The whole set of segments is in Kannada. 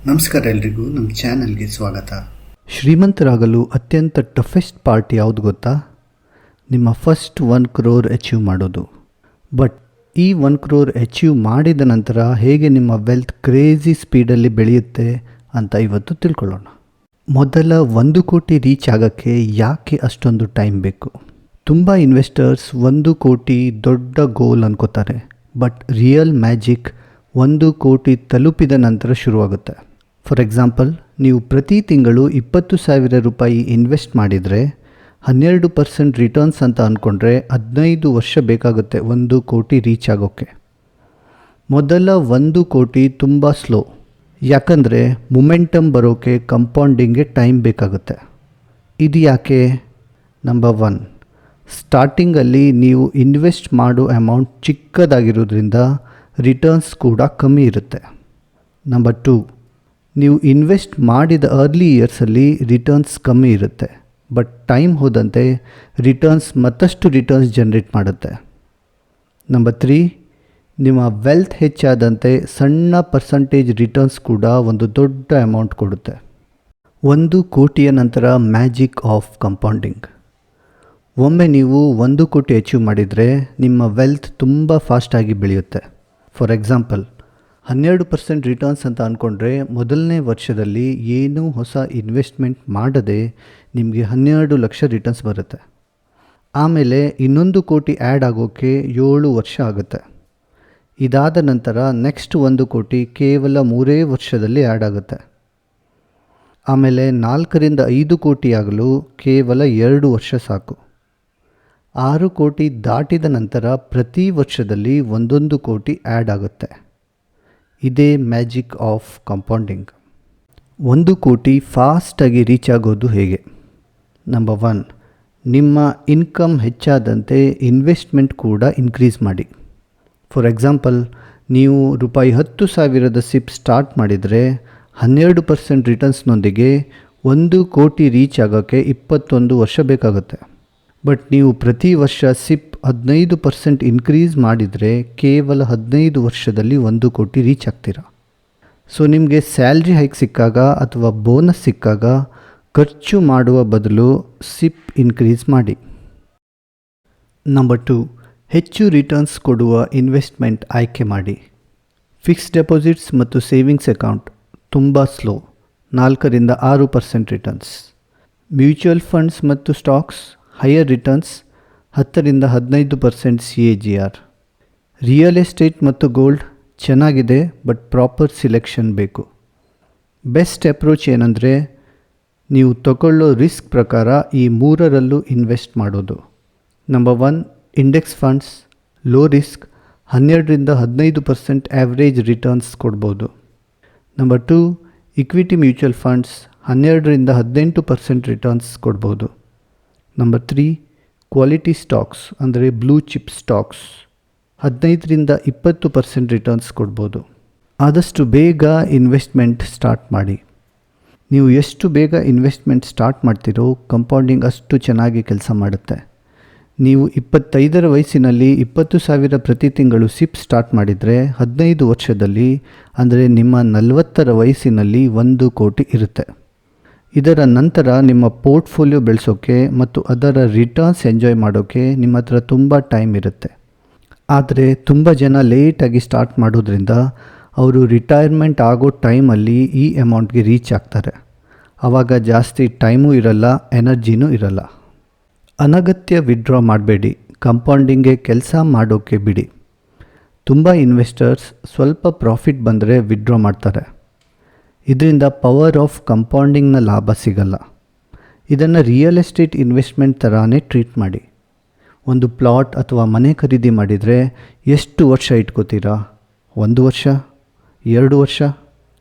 ನಮಸ್ಕಾರ ಎಲ್ರಿಗೂ ನಮ್ಮ ಚಾನಲ್ಗೆ ಸ್ವಾಗತ. ಶ್ರೀಮಂತರಾಗಲು ಅತ್ಯಂತ ಟಫೆಸ್ಟ್ ಪಾರ್ಟ್ ಯಾವುದು ಗೊತ್ತಾ? ನಿಮ್ಮ ಫಸ್ಟ್ 1 crore ಅಚೀವ್ ಮಾಡೋದು. ಬಟ್ ಈ 1 crore ಅಚೀವ್ ಮಾಡಿದ ನಂತರ ಹೇಗೆ ನಿಮ್ಮ ವೆಲ್ತ್ ಕ್ರೇಜಿ ಸ್ಪೀಡಲ್ಲಿ ಬೆಳೆಯುತ್ತೆ ಅಂತ ಇವತ್ತು ತಿಳ್ಕೊಳ್ಳೋಣ. ಮೊದಲ 1 ಕೋಟಿ ರೀಚ್ ಆಗೋಕ್ಕೆ ಯಾಕೆ ಅಷ್ಟೊಂದು ಟೈಮ್ ಬೇಕು? ತುಂಬ ಇನ್ವೆಸ್ಟರ್ಸ್ 1 ಕೋಟಿ ದೊಡ್ಡ ಗೋಲ್ ಅನ್ಕೋತಾರೆ. ಬಟ್ ರಿಯಲ್ ಮ್ಯಾಜಿಕ್ 1 ಕೋಟಿ ತಲುಪಿದ ನಂತರ ಶುರುವಾಗುತ್ತೆ. ಫಾರ್ ಎಕ್ಸಾಂಪಲ್, ನೀವು ಪ್ರತಿ ತಿಂಗಳು 20,000 ರೂಪಾಯಿ ಇನ್ವೆಸ್ಟ್ ಮಾಡಿದರೆ 12% ರಿಟರ್ನ್ಸ್ ಅಂತ ಅಂದ್ಕೊಂಡ್ರೆ 15 ವರ್ಷ ಬೇಕಾಗುತ್ತೆ 1 ಕೋಟಿ ರೀಚ್ ಆಗೋಕ್ಕೆ. ಮೊದಲ 1 ಕೋಟಿ ತುಂಬ ಸ್ಲೋ, ಯಾಕಂದರೆ ಮೊಮೆಂಟಮ್ ಬರೋಕ್ಕೆ ಕಂಪೌಂಡಿಂಗ್ಗೆ ಟೈಮ್ ಬೇಕಾಗುತ್ತೆ. ಇದು ಯಾಕೆ? ನಂಬರ್ 1, ಸ್ಟಾರ್ಟಿಂಗಲ್ಲಿ ನೀವು ಇನ್ವೆಸ್ಟ್ ಮಾಡೋ ಅಮೌಂಟ್ ಚಿಕ್ಕದಾಗಿರೋದ್ರಿಂದ ರಿಟರ್ನ್ಸ್ ಕೂಡ ಕಮ್ಮಿ ಇರುತ್ತೆ. ನಂಬರ್ 2, ನೀವು ಇನ್ವೆಸ್ಟ್ ಮಾಡಿದ ಅರ್ಲಿ ಇಯರ್ಸಲ್ಲಿ ರಿಟರ್ನ್ಸ್ ಕಮ್ಮಿ ಇರುತ್ತೆ. ಬಟ್ ಟೈಮ್ ಹೋದಂತೆ ಮತ್ತಷ್ಟು ರಿಟರ್ನ್ಸ್ ಜನರೇಟ್ ಮಾಡುತ್ತೆ. ನಂಬರ್ 3, ನಿಮ್ಮ ವೆಲ್ತ್ ಹೆಚ್ಚಾದಂತೆ ಸಣ್ಣ ಪರ್ಸಂಟೇಜ್ ರಿಟರ್ನ್ಸ್ ಕೂಡ ಒಂದು ದೊಡ್ಡ ಅಮೌಂಟ್ ಕೊಡುತ್ತೆ. 1 ಕೋಟಿಯ ನಂತರ ಮ್ಯಾಜಿಕ್ ಆಫ್ ಕಂಪೌಂಡಿಂಗ್. ಒಮ್ಮೆ ನೀವು 1 ಕೋಟಿ ಅಚೀವ್ ಮಾಡಿದರೆ ನಿಮ್ಮ ವೆಲ್ತ್ ತುಂಬ ಫಾಸ್ಟಾಗಿ ಬೆಳೆಯುತ್ತೆ. ಫಾರ್ ಎಕ್ಸಾಂಪಲ್, 12% ರಿಟರ್ನ್ಸ್ ಅಂತ ಅಂದ್ಕೊಂಡ್ರೆ ಮೊದಲನೇ ವರ್ಷದಲ್ಲಿ ಏನೂ ಹೊಸ ಇನ್ವೆಸ್ಟ್ಮೆಂಟ್ ಮಾಡದೆ ನಿಮಗೆ 12 ಲಕ್ಷ ರಿಟರ್ನ್ಸ್ ಬರುತ್ತೆ. ಆಮೇಲೆ 1 ಕೋಟಿ ಆ್ಯಡ್ ಆಗೋಕ್ಕೆ 7 ವರ್ಷ ಆಗುತ್ತೆ. ಇದಾದ ನಂತರ ನೆಕ್ಸ್ಟ್ 1 ಕೋಟಿ ಕೇವಲ 3 ವರ್ಷದಲ್ಲಿ ಆ್ಯಡ್ ಆಗುತ್ತೆ. ಆಮೇಲೆ 4ರಿಂದ 5 ಕೋಟಿ ಆಗಲು ಕೇವಲ 2 ವರ್ಷ ಸಾಕು. 6 ಕೋಟಿ ದಾಟಿದ ನಂತರ ಪ್ರತಿ ವರ್ಷದಲ್ಲಿ 1 ಕೋಟಿ ಆ್ಯಡ್ ಆಗುತ್ತೆ. ಇದೇ ಮ್ಯಾಜಿಕ್ ಆಫ್ ಕಂಪೌಂಡಿಂಗ್. 1 ಕೋಟಿ ಫಾಸ್ಟಾಗಿ ರೀಚ್ ಆಗೋದು ಹೇಗೆ? ನಂಬರ್ 1, ನಿಮ್ಮ ಇನ್ಕಮ್ ಹೆಚ್ಚಾದಂತೆ ಇನ್ವೆಸ್ಟ್ಮೆಂಟ್ ಕೂಡ ಇನ್ಕ್ರೀಸ್ ಮಾಡಿ. ಫಾರ್ ಎಕ್ಸಾಂಪಲ್, ನೀವು ರೂಪಾಯಿ 10,000 ಸಿಪ್ ಸ್ಟಾರ್ಟ್ ಮಾಡಿದರೆ 12% ರಿಟರ್ನ್ಸ್ನೊಂದಿಗೆ 1 ಕೋಟಿ ರೀಚ್ ಆಗೋಕ್ಕೆ 21 ವರ್ಷ ಬೇಕಾಗುತ್ತೆ. ಬಟ್ ನೀವು ಪ್ರತಿ ವರ್ಷ ಸಿಪ್ 15% ಇನ್ಕ್ರೀಸ್ ಮಾಡಿದರೆ ಕೇವಲ 15 ವರ್ಷದಲ್ಲಿ 1 ಕೋಟಿ ರೀಚ್ ಆಗ್ತೀರಾ. ಸೊ ನಿಮಗೆ ಸ್ಯಾಲ್ರಿ ಹೈಕ್ ಸಿಕ್ಕಾಗ ಅಥವಾ ಬೋನಸ್ ಸಿಕ್ಕಾಗ ಖರ್ಚು ಮಾಡುವ ಬದಲು ಸಿಪ್ ಇನ್ಕ್ರೀಸ್ ಮಾಡಿ. ನಂಬರ್ 2, ಹೆಚ್ಚು ರಿಟರ್ನ್ಸ್ ಕೊಡುವ ಇನ್ವೆಸ್ಟ್ಮೆಂಟ್ ಆಯ್ಕೆ ಮಾಡಿ. ಫಿಕ್ಸ್ಡ್ ಡೆಪಾಸಿಟ್ಸ್ ಮತ್ತು ಸೇವಿಂಗ್ಸ್ ಅಕೌಂಟ್ ತುಂಬ ಸ್ಲೋ, 4ರಿಂದ 6% ರಿಟರ್ನ್ಸ್. ಮ್ಯೂಚುವಲ್ ಫಂಡ್ಸ್ ಮತ್ತು ಸ್ಟಾಕ್ಸ್ ಹೈಯರ್ ರಿಟರ್ನ್ಸ್, 10ರಿಂದ 15% CAGR. ರಿಯಲ್ ಎಸ್ಟೇಟ್ ಮತ್ತು ಗೋಲ್ಡ್ ಚೆನ್ನಾಗಿದೆ, ಬಟ್ ಪ್ರಾಪರ್ ಸಿಲೆಕ್ಷನ್ ಬೇಕು. ಬೆಸ್ಟ್ ಅಪ್ರೋಚ್ ಏನಂದರೆ ನೀವು ತಗೊಳ್ಳೋ ರಿಸ್ಕ್ ಪ್ರಕಾರ ಈ 3ರಲ್ಲೂ ಇನ್ವೆಸ್ಟ್ ಮಾಡೋದು. Number 1, index funds low risk, 12ರಿಂದ 15% ಆ್ಯಾವ್ರೇಜ್ ರಿಟರ್ನ್ಸ್ ಕೊಡ್ಬೋದು. ನಂಬರ್ 2, ಇಕ್ವಿಟಿ ಮ್ಯೂಚುವಲ್ ಫಂಡ್ಸ್ 12ರಿಂದ 18% ರಿಟರ್ನ್ಸ್ ಕೊಡ್ಬೋದು. ನಂಬರ್ 3, ಕ್ವಾಲಿಟಿ ಸ್ಟಾಕ್ಸ್ ಅಂದರೆ ಬ್ಲೂ ಚಿಪ್ ಸ್ಟಾಕ್ಸ್ 15ರಿಂದ 20% ರಿಟರ್ನ್ಸ್ ಕೊಡ್ಬೋದು. ಆದಷ್ಟು ಬೇಗ ಇನ್ವೆಸ್ಟ್ಮೆಂಟ್ ಸ್ಟಾರ್ಟ್ ಮಾಡಿ. ನೀವು ಎಷ್ಟು ಬೇಗ ಇನ್ವೆಸ್ಟ್ಮೆಂಟ್ ಸ್ಟಾರ್ಟ್ ಮಾಡ್ತೀರೋ ಕಂಪೌಂಡಿಂಗ್ ಅಷ್ಟು ಚೆನ್ನಾಗಿ ಕೆಲಸ ಮಾಡುತ್ತೆ. ನೀವು 25ರ ವಯಸ್ಸಿನಲ್ಲಿ 20,000 ಪ್ರತಿ ತಿಂಗಳು ಸಿಪ್ ಸ್ಟಾರ್ಟ್ ಮಾಡಿದರೆ 15 ವರ್ಷದಲ್ಲಿ ಅಂದರೆ ನಿಮ್ಮ 40ರ ವಯಸ್ಸಿನಲ್ಲಿ 1 ಕೋಟಿ ಇರುತ್ತೆ. ಇದರ ನಂತರ ನಿಮ್ಮ ಪೋರ್ಟ್ಫೋಲಿಯೋ ಬೆಳೆಸೋಕ್ಕೆ ಮತ್ತು ಅದರ ರಿಟರ್ನ್ಸ್ ಎಂಜಾಯ್ ಮಾಡೋಕ್ಕೆ ನಿಮ್ಮ ಹತ್ರ ತುಂಬ ಟೈಮ್ ಇರುತ್ತೆ. ಆದರೆ ತುಂಬ ಜನ ಲೇಟಾಗಿ ಸ್ಟಾರ್ಟ್ ಮಾಡೋದ್ರಿಂದ ಅವರು ರಿಟೈರ್ಮೆಂಟ್ ಆಗೋ ಟೈಮಲ್ಲಿ ಈ ಅಮೌಂಟ್ಗೆ ರೀಚ್ ಆಗ್ತಾರೆ. ಆವಾಗ ಜಾಸ್ತಿ ಟೈಮೂ ಇರಲ್ಲ, ಎನರ್ಜಿನೂ ಇರಲ್ಲ. ಅನಗತ್ಯ ವಿಡ್ರಾ ಮಾಡಬೇಡಿ, ಕಂಪೌಂಡಿಂಗ್ಗೆ ಕೆಲಸ ಮಾಡೋಕ್ಕೆ ಬಿಡಿ. ತುಂಬ ಇನ್ವೆಸ್ಟರ್ಸ್ ಸ್ವಲ್ಪ ಪ್ರಾಫಿಟ್ ಬಂದರೆ ವಿಡ್ರಾ ಮಾಡ್ತಾರೆ. ಇದರಿಂದ ಪವರ್ ಆಫ್ ಕಂಪೌಂಡಿಂಗ್ನ ಲಾಭ ಸಿಗಲ್ಲ. ಇದನ್ನು ರಿಯಲ್ ಎಸ್ಟೇಟ್ ಇನ್ವೆಸ್ಟ್ಮೆಂಟ್ ಥರಾನೇ ಟ್ರೀಟ್ ಮಾಡಿ. ಒಂದು ಪ್ಲಾಟ್ ಅಥವಾ ಮನೆ ಖರೀದಿ ಮಾಡಿದರೆ ಎಷ್ಟು ವರ್ಷ ಇಟ್ಕೋತೀರಾ? 1 ವರ್ಷ, 2 ವರ್ಷ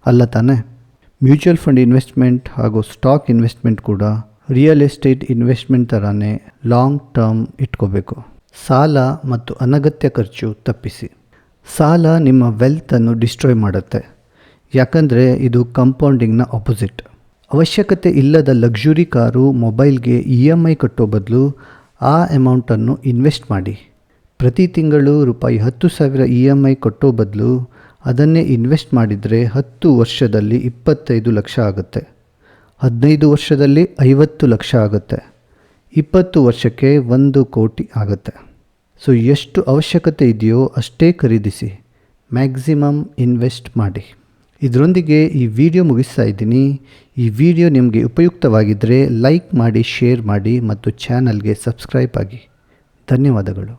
ಅಲ್ಲ ತಾನೇ? ಮ್ಯೂಚುವಲ್ ಫಂಡ್ ಇನ್ವೆಸ್ಟ್ಮೆಂಟ್ ಹಾಗೂ ಸ್ಟಾಕ್ ಇನ್ವೆಸ್ಟ್ಮೆಂಟ್ ಕೂಡ ರಿಯಲ್ ಎಸ್ಟೇಟ್ ಇನ್ವೆಸ್ಟ್ಮೆಂಟ್ ಥರಾನೇ ಲಾಂಗ್ ಟರ್ಮ್ ಇಟ್ಕೋಬೇಕು. ಸಾಲ ಮತ್ತು ಅನಗತ್ಯ ಖರ್ಚು ತಪ್ಪಿಸಿ. ಸಾಲ ನಿಮ್ಮ ವೆಲ್ತನ್ನು ಡಿಸ್ಟ್ರಾಯ್ ಮಾಡುತ್ತೆ, ಯಾಕಂದರೆ ಇದು ಕಂಪೌಂಡಿಂಗ್ನ ಆಪೋಸಿಟ್. ಅವಶ್ಯಕತೆ ಇಲ್ಲದ ಲಕ್ಸುರಿ ಕಾರು, ಮೊಬೈಲ್ಗೆ EMI ಕಟ್ಟೋ ಬದಲು ಆ ಅಮೌಂಟನ್ನು ಇನ್ವೆಸ್ಟ್ ಮಾಡಿ. ಪ್ರತಿ ತಿಂಗಳು ರೂಪಾಯಿ 10,000 EMI ಕಟ್ಟೋ ಬದಲು ಅದನ್ನೇ ಇನ್ವೆಸ್ಟ್ ಮಾಡಿದರೆ 10 ವರ್ಷದಲ್ಲಿ 25 ಲಕ್ಷ ಆಗುತ್ತೆ, 15 ವರ್ಷದಲ್ಲಿ 50 ಲಕ್ಷ ಆಗುತ್ತೆ, 20 ವರ್ಷಕ್ಕೆ 1 ಕೋಟಿ ಆಗುತ್ತೆ. ಸೊ ಎಷ್ಟು ಅವಶ್ಯಕತೆ ಇದೆಯೋ ಅಷ್ಟೇ ಖರೀದಿಸಿ, ಮ್ಯಾಕ್ಸಿಮಮ್ ಇನ್ವೆಸ್ಟ್ ಮಾಡಿ. ಇದರೊಂದಿಗೆ ಈ ವಿಡಿಯೋ ಮುಗಿಸ್ತಾ ಇದ್ದೀನಿ. ಈ ವಿಡಿಯೋ ನಿಮಗೆ ಉಪಯುಕ್ತವಾಗಿದ್ದರೆ ಲೈಕ್ ಮಾಡಿ, ಶೇರ್ ಮಾಡಿ ಮತ್ತು ಚಾನಲ್ಗೆ ಸಬ್ಸ್ಕ್ರೈಬ್ ಆಗಿ. ಧನ್ಯವಾದಗಳು.